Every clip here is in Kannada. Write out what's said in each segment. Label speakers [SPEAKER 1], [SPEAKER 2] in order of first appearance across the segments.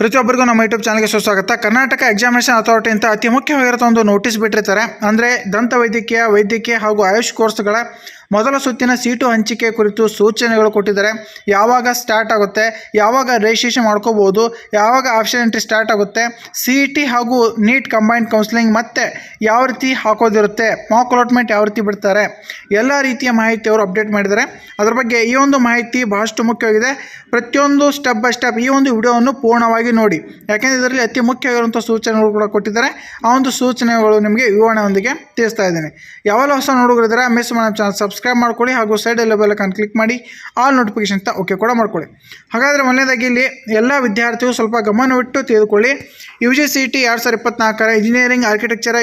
[SPEAKER 1] ಪ್ರತಿಯೊಬ್ಬರಿಗೂ ನಮ್ಮ ಯೂಟ್ಯೂಬ್ ಚಾನಲ್ಗೆ ಸುಸ್ವಾಗತ. ಕರ್ನಾಟಕ ಎಕ್ಸಾಮಿನೇಷನ್ ಅಥಾರಿಟಿ ಅಂತ ಅತಿ ಮುಖ್ಯವಾಗಿರೋ ಒಂದು ನೋಟಿಸ್ ಬಿಟ್ಟಿರ್ತಾರೆ. ಅಂದರೆ ದಂತ ವೈದ್ಯಕೀಯ ಹಾಗೂ ಆಯುಷ್ ಕೋರ್ಸ್ಗಳ ಮೊದಲ ಸುತ್ತಿನ ಸೀಟು ಹಂಚಿಕೆ ಕುರಿತು ಸೂಚನೆಗಳು ಕೊಟ್ಟಿದ್ದಾರೆ. ಯಾವಾಗ ಸ್ಟಾರ್ಟ್ ಆಗುತ್ತೆ, ಯಾವಾಗ ರಿಜಿಸ್ಟ್ರೇಷನ್ ಮಾಡ್ಕೋಬೋದು, ಯಾವಾಗ ಆಪ್ಷನ್ ಎಂಟ್ರಿ ಸ್ಟಾರ್ಟ್ ಆಗುತ್ತೆ, CET ಹಾಗೂ ನೀಟ್ ಕಂಬೈನ್ಡ್ ಕೌನ್ಸಿಲಿಂಗ್ ಮತ್ತು ಯಾವ ರೀತಿ ಹಾಕೋದಿರುತ್ತೆ, ಮಾಕ್ ಅಲಾಟ್ಮೆಂಟ್ ಯಾವ ರೀತಿ ಬಿಡ್ತಾರೆ, ಎಲ್ಲ ರೀತಿಯ ಮಾಹಿತಿ ಅವರು ಅಪ್ಡೇಟ್ ಮಾಡಿದ್ದಾರೆ. ಅದರ ಬಗ್ಗೆ ಈ ಒಂದು ಮಾಹಿತಿ ಬಹಳಷ್ಟು ಮುಖ್ಯವಾಗಿದೆ. ಪ್ರತಿಯೊಂದು ಸ್ಟೆಪ್ ಬೈ ಸ್ಟೆಪ್ ಈ ಒಂದು ವಿಡಿಯೋವನ್ನು ಪೂರ್ಣವಾಗಿ ನೋಡಿ, ಯಾಕೆಂದರೆ ಇದರಲ್ಲಿ ಅತಿ ಮುಖ್ಯವಾಗಿರುವಂಥ ಸೂಚನೆಗಳು ಕೂಡ ಕೊಟ್ಟಿದ್ದಾರೆ. ಆ ಒಂದು ಸೂಚನೆಗಳು ನಿಮಗೆ ವಿವರಣೆಯೊಂದಿಗೆ ತಿಳಿಸ್ತಾ ಇದ್ದೀನಿ. ಯಾವೆಲ್ಲ ಹೊಸ ನೋಡುಗರಿದ್ದಾರೆ ಮಿಸ್ ಮಾಡೋ ಚಾನಲ್ ಸಬ್ಸ್ಕ್ರೈಬ್ ಮಾಡ್ಕೊಳ್ಳಿ, ಹಾಗೂ ಸೈಡಲ್ಲಿ ಬೆಲ್ ಐಕಾನ್ ಕ್ಲಿಕ್ ಮಾಡಿ ಆಲ್ ನೋಟಿಫಿಕೇಶನ್ ಅಂತ ಓಕೆ ಕೂಡ ಮಾಡ್ಕೊಳ್ಳಿ. ಹಾಗಾದರೆ ಮೊದಲನೇದಾಗಿ ಇಲ್ಲಿ ಎಲ್ಲ ವಿದ್ಯಾರ್ಥಿಗಳು ಸ್ವಲ್ಪ ಗಮನವಿಟ್ಟು ತಿಳಿದುಕೊಳ್ಳಿ. UGCET 2024 ಇಂಜಿನಿಯರಿಂಗ್, ಆರ್ಕಿಟೆಕ್ಚರ್,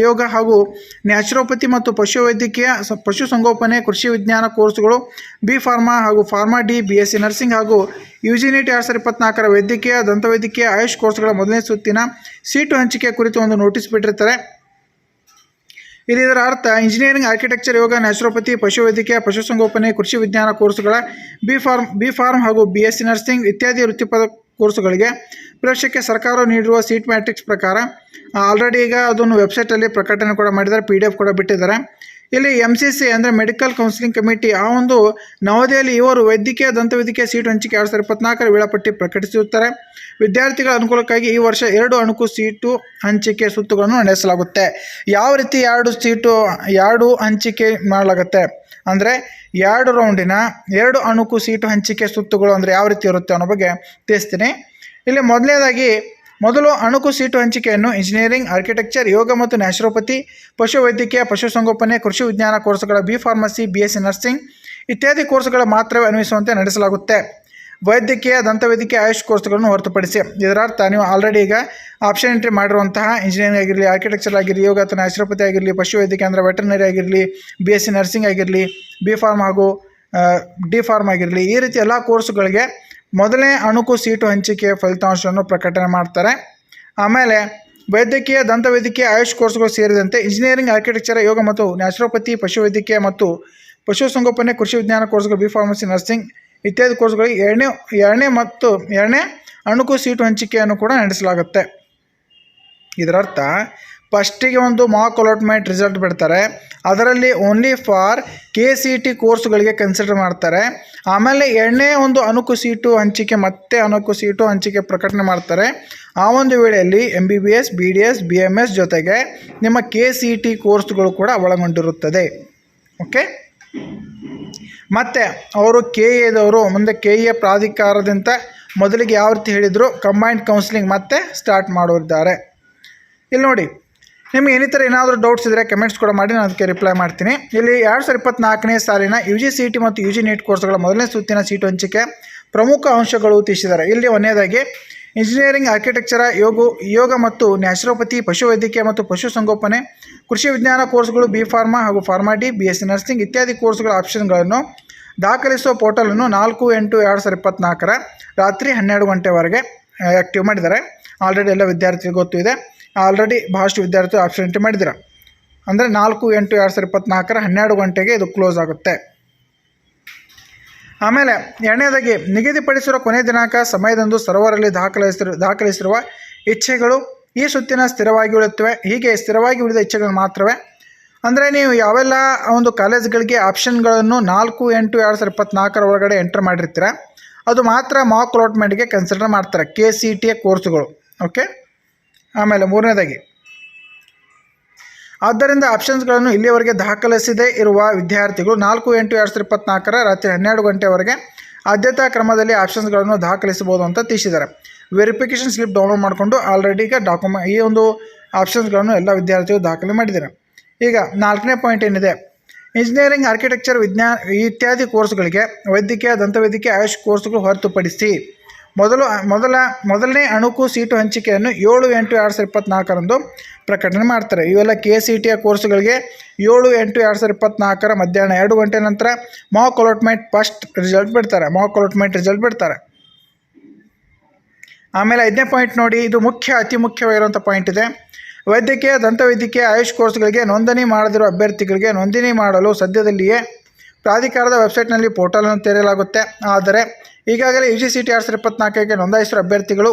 [SPEAKER 1] ಯೋಗ ಹಾಗೂ ನ್ಯಾಚುರೋಪತಿ ಮತ್ತು ಪಶುವೈದ್ಯಕೀಯ, ಪಶುಸಂಗೋಪನೆ, ಕೃಷಿ ವಿಜ್ಞಾನ ಕೋರ್ಸ್ಗಳು, B ಫಾರ್ಮಾ ಹಾಗೂ ಫಾರ್ಮಾ D, BSc ನರ್ಸಿಂಗ್ ಹಾಗೂ UGNET 2024 ವೈದ್ಯಕೀಯ, ದಂತವೈದ್ಯಕೀಯ, ಆಯುಷ್ ಕೋರ್ಸ್ಗಳ ಮೊದಲನೇ ಸುತ್ತಿನ ಸೀಟು ಹಂಚಿಕೆ ಕುರಿತು ಒಂದು ನೋಟಿಸ್ ಬಿಟ್ಟಿರ್ತಾರೆ. ಇದರ ಅರ್ಥ ಇಂಜಿನಿಯರಿಂಗ್, ಆರ್ಕಿಟೆಕ್ಚರ್, ಯೋಗ, ನ್ಯಾಚುರೋಪತಿ, ಪಶುವೈದ್ಯಕೀಯ, ಪಶುಸಂಗೋಪನೆ, ಕೃಷಿ ವಿಜ್ಞಾನ ಕೋರ್ಸ್ಗಳ ಬಿ ಫಾರ್ಮ್ ಹಾಗೂ BSc ನರ್ಸಿಂಗ್ ಇತ್ಯಾದಿ ವೃತ್ತಿಪರ ಕೋರ್ಸ್ಗಳಿಗೆ ಪ್ರವೇಶಕ್ಕೆ ಸರ್ಕಾರವು ನೀಡಿರುವ ಸೀಟ್ ಮ್ಯಾಟ್ರಿಕ್ಸ್ ಪ್ರಕಾರ ಆಲ್ರೆಡಿ ಈಗ ಅದನ್ನು ವೆಬ್ಸೈಟಲ್ಲಿ ಪ್ರಕಟಣೆ ಕೂಡ ಮಾಡಿದ್ದಾರೆ, PDF ಕೂಡ ಬಿಟ್ಟಿದ್ದಾರೆ. ಇಲ್ಲಿ MCC ಅಂದರೆ ಮೆಡಿಕಲ್ ಕೌನ್ಸಿಲಿಂಗ್ ಕಮಿಟಿ ಆ ಒಂದು ನವದೆಹಲಿ ಇವರು ವೈದ್ಯಕೀಯ, ದಂತವೈದ್ಯಕೀಯ ಸೀಟು ಹಂಚಿಕೆ 2024 ವೇಳಾಪಟ್ಟಿ ಪ್ರಕಟಿಸಿರುತ್ತಾರೆ. ವಿದ್ಯಾರ್ಥಿಗಳ ಅನುಕೂಲಕ್ಕಾಗಿ ಈ ವರ್ಷ 2 ಅಣುಕು ಸೀಟು ಹಂಚಿಕೆ ಸುತ್ತುಗಳನ್ನು ನಡೆಸಲಾಗುತ್ತೆ. ಯಾವ ರೀತಿ 2 ಹಂಚಿಕೆ ಮಾಡಲಾಗುತ್ತೆ ಅಂದರೆ 2 ರೌಂಡಿನ 2 ಅಣುಕು ಸೀಟು ಹಂಚಿಕೆ ಸುತ್ತುಗಳು ಅಂದರೆ ಯಾವ ರೀತಿ ಇರುತ್ತೆ ಅನ್ನೋ ಬಗ್ಗೆ ತಿಳಿಸ್ತೀನಿ. ಇಲ್ಲಿ ಮೊದಲು ಅಣುಕು ಸೀಟು ಹಂಚಿಕೆಯನ್ನು ಇಂಜಿನಿಯರಿಂಗ್, ಆರ್ಕಿಟೆಕ್ಚರ್, ಯೋಗ ಮತ್ತು ನ್ಯಾಚುರೋಪತಿ, ಪಶುವೈದ್ಯಕೀಯ, ಪಶುಸಂಗೋಪನೆ, ಕೃಷಿ ವಿಜ್ಞಾನ ಕೋರ್ಸ್ಗಳ B ಫಾರ್ಮಸಿ, BSc ನರ್ಸಿಂಗ್ ಇತ್ಯಾದಿ ಕೋರ್ಸ್ಗಳ ಮಾತ್ರವೇ ಅನ್ವಯಿಸುವಂತೆ ನಡೆಸಲಾಗುತ್ತೆ. ವೈದ್ಯಕೀಯ, ದಂತವೈದ್ಯಕೀಯ, ಆಯುಷ್ ಕೋರ್ಸ್ಗಳನ್ನು ಹೊರತುಪಡಿಸಿ. ಇದರರ್ಥ ನೀವು ಆಲ್ರೆಡಿ ಈಗ ಆಪ್ಷನ್ ಎಂಟ್ರಿ ಮಾಡಿರುವಂತಹ ಇಂಜಿನಿಯರಿಂಗ್ ಆಗಿರಲಿ, ಆರ್ಕಿಟೆಕ್ಚರ್ ಆಗಿರಲಿ, ಯೋಗ ಅಥವಾ ನ್ಯಾಚುರೋಪತಿ ಆಗಿರಲಿ, ಪಶುವೈದ್ಯಕೀಯ ಅಂದರೆ ವೆಟರ್ನರಿ ಆಗಿರಲಿ, BSc ನರ್ಸಿಂಗ್ ಆಗಿರಲಿ, B ಫಾರ್ಮ್ ಹಾಗೂ D ಫಾರ್ಮ್ ಆಗಿರಲಿ, ಈ ರೀತಿ ಎಲ್ಲ ಕೋರ್ಸ್ಗಳಿಗೆ ಮೊದಲನೇ ಅಣುಕು ಸೀಟು ಹಂಚಿಕೆ ಫಲಿತಾಂಶವನ್ನು ಪ್ರಕಟಣೆ ಮಾಡ್ತಾರೆ. ಆಮೇಲೆ ವೈದ್ಯಕೀಯ, ದಂತವೈದ್ಯಕೀಯ, ಆಯುಷ್ ಕೋರ್ಸ್ಗಳು ಸೇರಿದಂತೆ ಇಂಜಿನಿಯರಿಂಗ್, ಆರ್ಕಿಟೆಕ್ಚರ್, ಯೋಗ ಮತ್ತು ನ್ಯಾಚುರೋಪತಿ, ಪಶುವೈದ್ಯಕೀಯ ಮತ್ತು ಪಶುಸಂಗೋಪನೆ, ಕೃಷಿ ವಿಜ್ಞಾನ ಕೋರ್ಸ್ಗಳು, B ಫಾರ್ಮಸಿ, ನರ್ಸಿಂಗ್ ಇತ್ಯಾದಿ ಕೋರ್ಸ್ಗಳಿಗೆ ಎರಡನೇ ಅಣುಕು ಸೀಟು ಹಂಚಿಕೆಯನ್ನು ಕೂಡ ನಡೆಸಲಾಗುತ್ತೆ. ಇದರರ್ಥ ಫಸ್ಟಿಗೆ ಒಂದು ಮಾಕ್ ಅಲಾಟ್ಮೆಂಟ್ ರಿಸಲ್ಟ್ ಬಿಡ್ತಾರೆ, ಅದರಲ್ಲಿ ಓನ್ಲಿ ಫಾರ್ KCET ಕೋರ್ಸ್ಗಳಿಗೆ ಕನ್ಸಿಡರ್ ಮಾಡ್ತಾರೆ. ಆಮೇಲೆ ಎರಡನೇ ಒಂದು ಅಣುಕು ಸೀಟು ಹಂಚಿಕೆ ಮತ್ತೆ ಅಣುಕು ಸೀಟು ಹಂಚಿಕೆ ಪ್ರಕಟಣೆ ಮಾಡ್ತಾರೆ. ಆ ಒಂದು ವೇಳೆಯಲ್ಲಿ MBBS, BDS, BMS ಜೊತೆಗೆ ನಿಮ್ಮ KCET ಕೋರ್ಸ್ಗಳು ಕೂಡ ಒಳಗೊಂಡಿರುತ್ತದೆ. ಓಕೆ, ಮತ್ತು ಅವರು KAದವರು ಮುಂದೆ KA ಪ್ರಾಧಿಕಾರದಿಂದ ಮೊದಲಿಗೆ ಯಾವ ರೀತಿ ಹೇಳಿದರು, ಕಂಬೈನ್ಡ್ ಕೌನ್ಸಿಲಿಂಗ್ ಮತ್ತೆ ಸ್ಟಾರ್ಟ್ ಮಾಡಿದ್ದಾರೆ. ಇಲ್ಲಿ ನೋಡಿ, ನಿಮಗೆ ಏನಿತರ ಏನಾದರೂ ಡೌಟ್ಸ್ ಇದ್ದರೆ ಕಮೆಂಟ್ಸ್ ಕೂಡ ಮಾಡಿ, ನಾನು ಅದಕ್ಕೆ ರಿಪ್ಲೈ ಮಾಡ್ತೀನಿ. ಇಲ್ಲಿ 2024ನೇ ಸಾಲಿನ UGCET ಮತ್ತು UGNET ಕೋರ್ಸ್ಗಳ ಮೊದಲನೇ ಸುತ್ತಿನ ಸೀಟು ಹಂಚಿಕೆ ಪ್ರಮುಖ ಅಂಶಗಳು ತಿಳಿಸಿದ್ದಾರೆ. ಇಲ್ಲಿ ಒಂದನೇದಾಗಿ ಇಂಜಿನಿಯರಿಂಗ್, ಆರ್ಕಿಟೆಕ್ಚರ್, ಯೋಗ ಮತ್ತು ನ್ಯಾಚುರೋಪತಿ, ಪಶುವೈದ್ಯಕೀಯ ಮತ್ತು ಪಶುಸಂಗೋಪನೆ, ಕೃಷಿ ವಿಜ್ಞಾನ ಕೋರ್ಸ್ಗಳು, B ಫಾರ್ಮಾ ಹಾಗೂ ಫಾರ್ಮಾ D, BSc ನರ್ಸಿಂಗ್ ಇತ್ಯಾದಿ ಕೋರ್ಸ್ಗಳ ಆಪ್ಷನ್ಗಳನ್ನು ದಾಖಲಿಸುವ ಪೋರ್ಟಲನ್ನು 4/8/2024 ರಾತ್ರಿ 12 ಗಂಟೆವರೆಗೆ ಆ್ಯಕ್ಟಿವ್ ಮಾಡಿದ್ದಾರೆ. ಆಲ್ರೆಡಿ ಎಲ್ಲ ವಿದ್ಯಾರ್ಥಿಗಳು ಗೊತ್ತು ಇದೆ, ಆಲ್ರೆಡಿ ಬಹಳಷ್ಟು ವಿದ್ಯಾರ್ಥಿಗಳು ಆಪ್ಷನ್ ಎಂಟ್ರಿ ಮಾಡಿದ್ದಾರೆ. ಅಂದರೆ 4/8/2024 12 ಗಂಟೆಗೆ ಇದು ಕ್ಲೋಸ್ ಆಗುತ್ತೆ. ಆಮೇಲೆ ಎರಡನೇದಾಗಿ ನಿಗದಿಪಡಿಸಿರುವ ಕೊನೆಯ ದಿನಾಂಕ ಸಮಯದಂದು ಸರ್ವರಲ್ಲಿ ದಾಖಲಿಸಿರುವ ಇಚ್ಛೆಗಳು ಈ ಸುತ್ತಿನ ಸ್ಥಿರವಾಗಿ ಉಳಿಯುತ್ತವೆ. ಹೀಗೆ ಸ್ಥಿರವಾಗಿ ಉಳಿದ ಇಚ್ಛೆಗಳು ಮಾತ್ರವೇ, ಅಂದರೆ ನೀವು ಯಾವೆಲ್ಲ ಒಂದು ಕಾಲೇಜ್ಗಳಿಗೆ ಆಪ್ಷನ್ಗಳನ್ನು 4/8/2024 ಒಳಗಡೆ ಎಂಟರ್ ಮಾಡಿರ್ತೀರ ಅದು ಮಾತ್ರ ಮಾಕ್ ಅಲಾಟ್ಮೆಂಟ್ಗೆ ಕನ್ಸಿಡರ್ ಮಾಡ್ತಾರೆ, KCET ಕೋರ್ಸ್ಗಳು. ಓಕೆ, ಆಮೇಲೆ ಮೂರನೇದಾಗಿ ಆದ್ದರಿಂದ ಆಪ್ಷನ್ಸ್ಗಳನ್ನು ಇಲ್ಲಿಯವರೆಗೆ ದಾಖಲಿಸದೇ ಇರುವ ವಿದ್ಯಾರ್ಥಿಗಳು 4/8/2024 ರಾತ್ರಿ 12 ಗಂಟೆವರೆಗೆ ಆದ್ಯತಾ ಕ್ರಮದಲ್ಲಿ ಆಪ್ಷನ್ಸ್ಗಳನ್ನು ದಾಖಲಿಸಬಹುದು ಅಂತ ತಿಳಿಸಿದ್ದಾರೆ. ವೆರಿಫಿಕೇಷನ್ ಸ್ಲಿಪ್ ಡೌನ್ಲೋಡ್ ಮಾಡಿಕೊಂಡು ಆಲ್ರೆಡಿ ಈಗ ಈ ಒಂದು ಆಪ್ಷನ್ಸ್ಗಳನ್ನು ಎಲ್ಲ ವಿದ್ಯಾರ್ಥಿಗಳು ದಾಖಲೆ ಮಾಡಿದ್ದಾರೆ. ಈಗ 4ನೇ ಪಾಯಿಂಟ್ ಏನಿದೆ, ಇಂಜಿನಿಯರಿಂಗ್, ಆರ್ಕಿಟೆಕ್ಚರ್, ವಿಜ್ಞಾನ ಇತ್ಯಾದಿ ಕೋರ್ಸ್ಗಳಿಗೆ ವೈದ್ಯಕೀಯ, ದಂತವೈದ್ಯಕೀಯ, ಆಯುಷ್ ಕೋರ್ಸ್ಗಳು ಹೊರತುಪಡಿಸಿ ಮೊದಲನೇ ಅಣುಕು ಸೀಟು ಹಂಚಿಕೆಯನ್ನು 7/8/2024 ಪ್ರಕಟಣೆ ಮಾಡ್ತಾರೆ. ಇವೆಲ್ಲ KCET ಕೋರ್ಸ್ಗಳಿಗೆ 7/8/2024 ಮಧ್ಯಾಹ್ನ 2 ಗಂಟೆ ನಂತರ ಮಾಕ್ ಅಲಾಟ್ಮೆಂಟ್ ರಿಸಲ್ಟ್ ಬಿಡ್ತಾರೆ. ಆಮೇಲೆ 5ನೇ ಪಾಯಿಂಟ್ ನೋಡಿ, ಇದು ಅತಿ ಮುಖ್ಯವಾಗಿರುವಂಥ ಪಾಯಿಂಟ್ ಇದೆ. ವೈದ್ಯಕೀಯ, ದಂತವೈದ್ಯಕೀಯ, ಆಯುಷ್ ಕೋರ್ಸ್ಗಳಿಗೆ ನೋಂದಣಿ ಮಾಡದಿರುವ ಅಭ್ಯರ್ಥಿಗಳಿಗೆ ನೋಂದಣಿ ಮಾಡಲು ಸದ್ಯದಲ್ಲಿಯೇ ಪ್ರಾಧಿಕಾರದ ವೆಬ್ಸೈಟ್ನಲ್ಲಿ ಪೋರ್ಟಲನ್ನು ತೆರೆಯಲಾಗುತ್ತೆ. ಆದರೆ ಈಗಾಗಲೇ UGCET 2024ಗೆ ನೋಂದಾಯಿಸಿರುವ ಅಭ್ಯರ್ಥಿಗಳು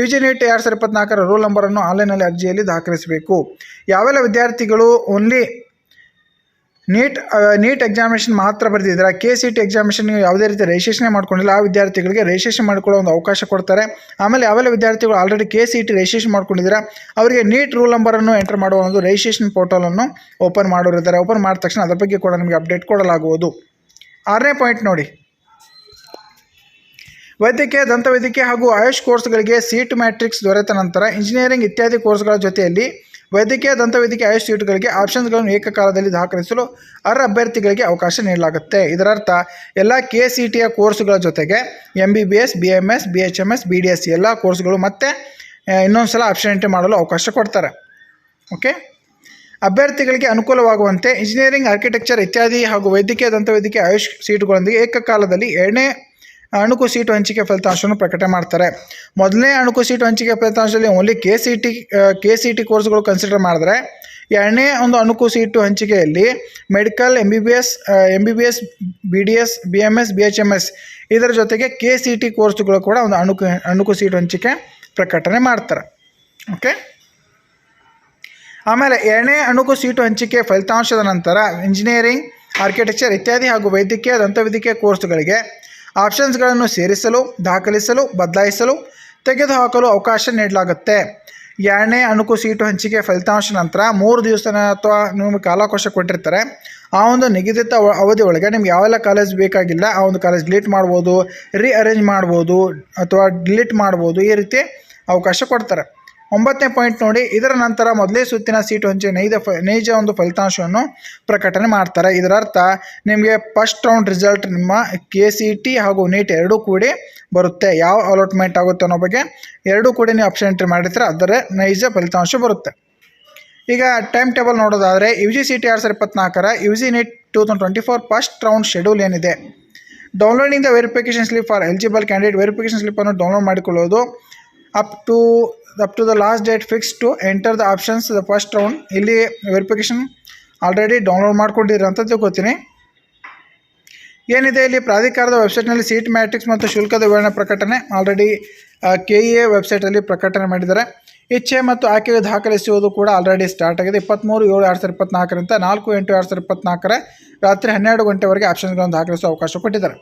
[SPEAKER 1] UG ನೀಟ್ 2024 ರೂಲ್ ನಂಬರನ್ನು ಆನ್ಲೈನಲ್ಲಿ ಅರ್ಜಿಯಲ್ಲಿ ದಾಖಲಿಸಬೇಕು. ಯಾವೆಲ್ಲ ವಿದ್ಯಾರ್ಥಿಗಳು ಓನ್ಲಿ ನೀಟ್ ಎಕ್ಸಾಮಿನೇಷನ್ ಮಾತ್ರ ಬರೆದಿದ್ದಾರೆ, KCET ಎಕ್ಸಾಮಿನೇಷನ್ ನೀವು ಯಾವುದೇ ರೀತಿ ರಿಜಿಸ್ಟ್ರೇಷನ್ ಮಾಡ್ಕೊಂಡಿಲ್ಲ ಆ ವಿದ್ಯಾರ್ಥಿಗಳಿಗೆ ರಿಜಿಸ್ಟ್ರೇಷನ್ ಮಾಡ್ಕೊಳ್ಳೋ ಒಂದು ಅವಕಾಶ ಕೊಡ್ತಾರೆ. ಆಮೇಲೆ ಯಾವೆಲ್ಲ ವಿದ್ಯಾರ್ಥಿಗಳು ಆಲ್ರೆಡಿ KCET ರಿಜಿಸ್ಟ್ರೇಷನ್ ಮಾಡ್ಕೊಂಡಿದ್ದಾರೆ ಅವರಿಗೆ ನೀಟ್ ರೂಲ್ ನಂಬರನ್ನು ಎಂಟರ್ ಮಾಡುವ ಒಂದು ರಿಜಿಸ್ಟ್ರೇಷನ್ ಪೋರ್ಟಲನ್ನು ಓಪನ್ ಮಾಡೋರಿದ್ದಾರೆ. ಓಪನ್ ಮಾಡಿದ ತಕ್ಷಣ ಅದರ ಬಗ್ಗೆ ಕೂಡ ನಿಮಗೆ ಅಪ್ಡೇಟ್ ಕೊಡಲಾಗುವುದು. 6ನೇ ಪಾಯಿಂಟ್ ನೋಡಿ, ವೈದ್ಯಕೀಯ, ದಂತವೈದ್ಯಕೀಯ ಹಾಗೂ ಆಯುಷ್ ಕೋರ್ಸ್ಗಳಿಗೆ ಸೀಟ್ ಮ್ಯಾಟ್ರಿಕ್ಸ್ ದೊರೆತ ನಂತರ ಇಂಜಿನಿಯರಿಂಗ್ ಇತ್ಯಾದಿ ಕೋರ್ಸ್ಗಳ ಜೊತೆಯಲ್ಲಿ ವೈದ್ಯಕೀಯ, ದಂತವೈದ್ಯಕೀಯ, ಆಯುಷ್ ಸೀಟುಗಳಿಗೆ ಆಪ್ಷನ್ಸ್ಗಳನ್ನು ಏಕಕಾಲದಲ್ಲಿ ದಾಖಲಿಸಲು ಅರ್ಹ ಅಭ್ಯರ್ಥಿಗಳಿಗೆ ಅವಕಾಶ ನೀಡಲಾಗುತ್ತೆ. ಇದರರ್ಥ ಎಲ್ಲ KCETಯ ಕೋರ್ಸ್ಗಳ ಜೊತೆಗೆ MBBS, BMS, BHMS, BDS ಎಲ್ಲ ಕೋರ್ಸ್ಗಳು ಮತ್ತೆ ಇನ್ನೊಂದು ಸಲ ಆಪ್ಷನ್ ಎಂಟ್ರಿ ಮಾಡಲು ಅವಕಾಶ ಕೊಡ್ತಾರೆ. ಓಕೆ, ಅಭ್ಯರ್ಥಿಗಳಿಗೆ ಅನುಕೂಲವಾಗುವಂತೆ ಇಂಜಿನಿಯರಿಂಗ್, ಆರ್ಕಿಟೆಕ್ಚರ್ ಇತ್ಯಾದಿ ಹಾಗೂ ವೈದ್ಯಕೀಯ, ದಂತವೈದ್ಯಕೀಯ, ಆಯುಷ್ ಸೀಟುಗಳೊಂದಿಗೆ ಏಕಕಾಲದಲ್ಲಿ 2ನೇ ಅಣುಕು ಸೀಟು ಹಂಚಿಕೆ ಫಲಿತಾಂಶವನ್ನು ಪ್ರಕಟ ಮಾಡ್ತಾರೆ. ಮೊದಲನೇ ಅಣುಕು ಸೀಟು ಹಂಚಿಕೆ ಫಲಿತಾಂಶದಲ್ಲಿ ಓನ್ಲಿ KCET ಕೋರ್ಸ್ಗಳು ಕನ್ಸಿಡರ್ ಮಾಡಿದ್ರೆ, 2ನೇ ಒಂದು ಅಣುಕು ಸೀಟು ಹಂಚಿಕೆಯಲ್ಲಿ medical, MBBS, BDS, BMS, BHMS ಇದರ ಜೊತೆಗೆ KCET ಕೋರ್ಸ್ಗಳು ಕೂಡ ಒಂದು ಅಣುಕು ಸೀಟು ಹಂಚಿಕೆ ಪ್ರಕಟಣೆ ಮಾಡ್ತಾರೆ. ಓಕೆ, ಆಮೇಲೆ 2ನೇ ಅಣುಕು ಸೀಟು ಹಂಚಿಕೆ ಫಲಿತಾಂಶದ ನಂತರ ಇಂಜಿನಿಯರಿಂಗ್, ಆರ್ಕಿಟೆಕ್ಚರ್ ಇತ್ಯಾದಿ ಹಾಗೂ ವೈದ್ಯಕೀಯ, ದಂತವೈದ್ಯಕೀಯ ಕೋರ್ಸ್ಗಳಿಗೆ ಆಪ್ಷನ್ಸ್ಗಳನ್ನು ಸೇರಿಸಲು, ದಾಖಲಿಸಲು, ಬದಲಾಯಿಸಲು, ತೆಗೆದುಹಾಕಲು ಅವಕಾಶ ನೀಡಲಾಗುತ್ತೆ. 2ನೇ ಅಣುಕು ಸೀಟು ಹಂಚಿಕೆ ಫಲಿತಾಂಶ ನಂತರ 3 ದಿವಸ ಅಥವಾ ನಿಮಗೆ ಕಾಲಾವಕಾಶ ಕೊಟ್ಟಿರ್ತಾರೆ. ಆ ಒಂದು ನಿಗದಿತ ಅವಧಿ ಒಳಗೆ ನಿಮ್ಗೆ ಯಾವೆಲ್ಲ ಕಾಲೇಜ್ ಬೇಕಾಗಿಲ್ಲ ಆ ಒಂದು ಕಾಲೇಜ್ ಡಿಲೀಟ್ ಮಾಡ್ಬೋದು, ರೀಅರೇಂಜ್ ಮಾಡ್ಬೋದು ಅಥವಾ ಡಿಲೀಟ್ ಮಾಡ್ಬೋದು, ಈ ರೀತಿ ಅವಕಾಶ ಕೊಡ್ತಾರೆ. 9ನೇ ಪಾಯಿಂಟ್ ನೋಡಿ, ಇದರ ನಂತರ ಮೊದಲೇ ಸುತ್ತಿನ ಸೀಟು ಹಂಚಿಕೆ ನೈಜ ಒಂದು ಫಲಿತಾಂಶವನ್ನು ಪ್ರಕಟಣೆ ಮಾಡ್ತಾರೆ. ಇದರರ್ಥ ನಿಮಗೆ ಫಸ್ಟ್ ರೌಂಡ್ ರಿಸಲ್ಟ್ ನಿಮ್ಮ KCET ಹಾಗೂ ನೀಟ್ ಎರಡೂ ಕೂಡಿ ಬರುತ್ತೆ. ಯಾವ ಅಲಾಟ್ಮೆಂಟ್ ಆಗುತ್ತೆ ಅನ್ನೋ ಬಗ್ಗೆ ಎರಡೂ ಕೂಡಿ ನೀವು ಆಪ್ಷನ್ ಎಂಟ್ರಿ ಮಾಡಿರ್ತಾರೆ, ಅದರ ನೈಜ ಫಲಿತಾಂಶ ಬರುತ್ತೆ. ಈಗ ಟೈಮ್ ಟೇಬಲ್ ನೋಡೋದಾದರೆ UGCET 2024 UG NEET 2024 first round schedule ಏನಿದೆ, downloading the verification slip for eligible candidate, verification ಸ್ಲಿಪ್ಪನ್ನು ಡೌನ್ಲೋಡ್ ಮಾಡಿಕೊಳ್ಳೋದು up to the last date fix to enter the options the first round. ಇಲ್ಲಿ ವೆರಿಫಿಕೇಷನ್ ಆಲ್ರೆಡಿ ಡೌನ್ಲೋಡ್ ಮಾಡ್ಕೊಂಡಿರಿ ಅಂತ ತಿಳ್ಕೊತೀನಿ. ಏನಿದೆ ಇಲ್ಲಿ ಪ್ರಾಧಿಕಾರದ ವೆಬ್ಸೈಟ್ನಲ್ಲಿ ಸೀಟ್ ಮ್ಯಾಟ್ರಿಕ್ಸ್ ಮತ್ತು ಶುಲ್ಕದ ವಿವರಣೆ ಪ್ರಕಟಣೆ ಆಲ್ರೆಡಿ KEA ವೆಬ್ಸೈಟಲ್ಲಿ ಪ್ರಕಟಣೆ ಮಾಡಿದ್ದಾರೆ. ಇಚ್ಛೆ ಮತ್ತು ಆಯ್ಕೆಗೆ ದಾಖಲಿಸುವುದು ಕೂಡ ಆಲ್ರೆಡಿ ಸ್ಟಾರ್ಟ್ ಆಗಿದೆ. 23/7/2024 4/8/2024 ರಾತ್ರಿ 12 ಗಂಟೆವರೆಗೆ ಆಪ್ಷನ್ಸ್ಗಳನ್ನು ದಾಖಲಿಸುವ ಅವಕಾಶ ಕೊಟ್ಟಿದ್ದಾರೆ.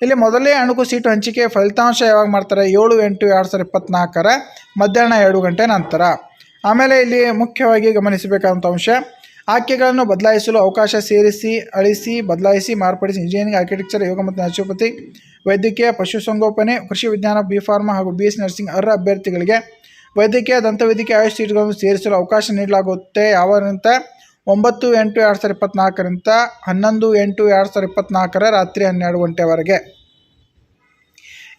[SPEAKER 1] ಇಲ್ಲಿ ಮೊದಲೇ ಅಣುಕು ಸೀಟು ಹಂಚಿಕೆ ಫಲಿತಾಂಶ ಯಾವಾಗ ಮಾಡ್ತಾರೆ, 7/8/2024 ಮಧ್ಯಾಹ್ನ 2 ಗಂಟೆ ನಂತರ. ಆಮೇಲೆ ಇಲ್ಲಿ ಮುಖ್ಯವಾಗಿ ಗಮನಿಸಬೇಕಾದಂಥ ಅಂಶ, ಆಯ್ಕೆಗಳನ್ನು ಬದಲಾಯಿಸಲು ಅವಕಾಶ ಸೇರಿಸಿ, ಅಳಿಸಿ, ಬದಲಾಯಿಸಿ, ಮಾರ್ಪಡಿಸಿ ಇಂಜಿನಿಯರಿಂಗ್, ಆರ್ಕಿಟೆಕ್ಚರ್, ಯೋಗ ಮತ್ತು ನ್ಯಾಚುರೋಪತಿ, ವೈದ್ಯಕೀಯ, ಪಶುಸಂಗೋಪನೆ, ಕೃಷಿ ವಿಜ್ಞಾನ, B.Pharma ಹಾಗೂ BS ನರ್ಸಿಂಗ್ ಅರ್ಹ ಅಭ್ಯರ್ಥಿಗಳಿಗೆ ವೈದ್ಯಕೀಯ, ದಂತವೈದ್ಯಕೀಯ, ಆಯುಷ್ ಸೀಟ್ಗಳನ್ನು ಸೇರಿಸಲು ಅವಕಾಶ ನೀಡಲಾಗುತ್ತೆ. ಯಾವಾಗಂತ 9/8/2024 11/8/2024 ರಾತ್ರಿ 12 ಗಂಟೆವರೆಗೆ.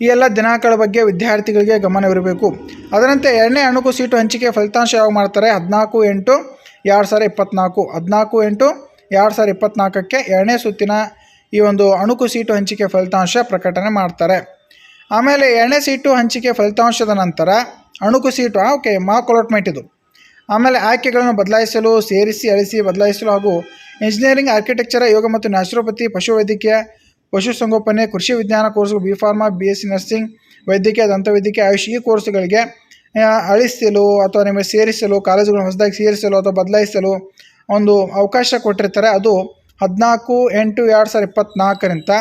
[SPEAKER 1] ಈ ಎಲ್ಲ ದಿನಾಂಕಗಳ ಬಗ್ಗೆ ವಿದ್ಯಾರ್ಥಿಗಳಿಗೆ ಗಮನವಿರಬೇಕು. ಅದರಂತೆ 2ನೇ ಅಣುಕು ಸೀಟು ಹಂಚಿಕೆ ಫಲಿತಾಂಶ ಯಾವಾಗ ಮಾಡ್ತಾರೆ, 14/8/2024 14/8/2024 2ನೇ ಸುತ್ತಿನ ಈ ಒಂದು ಅಣುಕು ಸೀಟು ಹಂಚಿಕೆ ಫಲಿತಾಂಶ ಪ್ರಕಟಣೆ ಮಾಡ್ತಾರೆ. ಆಮೇಲೆ 2ನೇ ಸೀಟು ಹಂಚಿಕೆ ಫಲಿತಾಂಶದ ನಂತರ ಅಣುಕು ಸೀಟು ಓಕೆ ಮಾರ್ಕ್ ಅಲಾಟ್ಮೆಂಟ್ ಇದು. ಆಮೇಲೆ ಆಯ್ಕೆಗಳನ್ನು ಬದಲಾಯಿಸಲು, ಸೇರಿಸಿ, ಅಳಿಸಿ, ಬದಲಾಯಿಸಲು ಹಾಗೂ ಇಂಜಿನಿಯರಿಂಗ್, ಆರ್ಕಿಟೆಕ್ಚರ್, ಯೋಗ ಮತ್ತು ನ್ಯಾಚುರೋಪತಿ, ಪಶುವೈದ್ಯಕೀಯ, ಪಶುಸಂಗೋಪನೆ, ಕೃಷಿ ವಿಜ್ಞಾನ ಕೋರ್ಸ್ಗಳು, B.Pharma, BSc ನರ್ಸಿಂಗ್, ವೈದ್ಯಕೀಯ, ದಂತವೈದ್ಯಕೀಯ, ಆಯುಷ್ ಈ ಕೋರ್ಸ್ಗಳಿಗೆ ಅಳಿಸಲು ಅಥವಾ ನಿಮಗೆ ಸೇರಿಸಲು, ಕಾಲೇಜುಗಳನ್ನು ಹೊಸದಾಗಿ ಸೇರಿಸಲು ಅಥವಾ ಬದಲಾಯಿಸಲು ಒಂದು ಅವಕಾಶ ಕೊಟ್ಟಿರ್ತಾರೆ. ಅದು 14/8/2024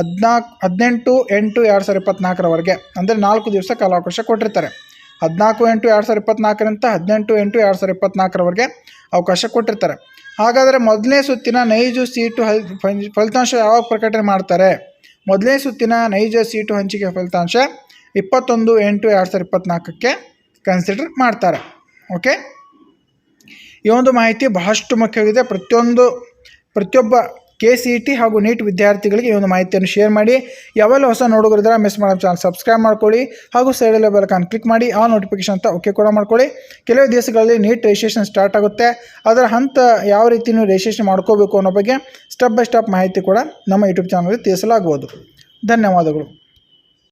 [SPEAKER 1] 18/8/2024 ಅಂದರೆ 4 ದಿವಸ ಕಾಲಾವಕಾಶ ಕೊಟ್ಟಿರ್ತಾರೆ. 14/8/2024 18/8/2024 ಅವಕಾಶ ಕೊಟ್ಟಿರ್ತಾರೆ. ಹಾಗಾದರೆ ಮೊದಲನೇ ಸುತ್ತಿನ ನೈಜ ಸೀಟು ಫಲಿತಾಂಶ ಯಾವಾಗ ಪ್ರಕಟಣೆ ಮಾಡ್ತಾರೆ, ಮೊದಲನೇ ಸುತ್ತಿನ ನೈಜ ಸೀಟು ಹಂಚಿಕೆ ಫಲಿತಾಂಶ 21/8/2024 ಕನ್ಸಿಡರ್ ಮಾಡ್ತಾರೆ. ಓಕೆ, ಈ ಒಂದು ಮಾಹಿತಿ ಬಹಳಷ್ಟು ಮುಖ್ಯವಾಗಿದೆ. ಪ್ರತಿಯೊಬ್ಬ KCET ಹಾಗೂ ನೀಟ್ ವಿದ್ಯಾರ್ಥಿಗಳಿಗೆ ಈ ಒಂದು ಮಾಹಿತಿಯನ್ನು ಶೇರ್ ಮಾಡಿ. ಯಾವೆಲ್ಲ ಹೊಸ ನೋಡುಗರಿದ್ರೆ ಮಿಸ್ ಮಾಡೋ ಚಾನಲ್ ಸಬ್ಸ್ಕ್ರೈಬ್ ಮಾಡ್ಕೊಳ್ಳಿ ಹಾಗೂ ಸೈಡಲ್ಲಿ ಬೆಲ್ ಐಕಾನ್ ಕ್ಲಿಕ್ ಮಾಡಿ ಆ ನೋಟಿಫಿಕೇಶನ್ ಅಂತ ಓಕೆ ಕೂಡ ಮಾಡ್ಕೊಳ್ಳಿ. ಕೆಲವು ದಿವಸಗಳಲ್ಲಿ ನೀಟ್ ರಿಜಿಸ್ಟ್ರೇಷನ್ ಸ್ಟಾರ್ಟ್ ಆಗುತ್ತೆ. ಅದರ ಹಂತ ಯಾವ ರೀತಿ ನೀವು ರಿಜಿಸ್ಟ್ರೇಷನ್ ಮಾಡ್ಕೋಬೇಕು ಅನ್ನೋ ಬಗ್ಗೆ ಸ್ಟೆಪ್ ಬೈ ಸ್ಟೆಪ್ ಮಾಹಿತಿ ಕೂಡ ನಮ್ಮ ಯೂಟ್ಯೂಬ್ ಚಾನಲಲ್ಲಿ ತಿಳಿಸಲಾಗುವುದು. ಧನ್ಯವಾದಗಳು.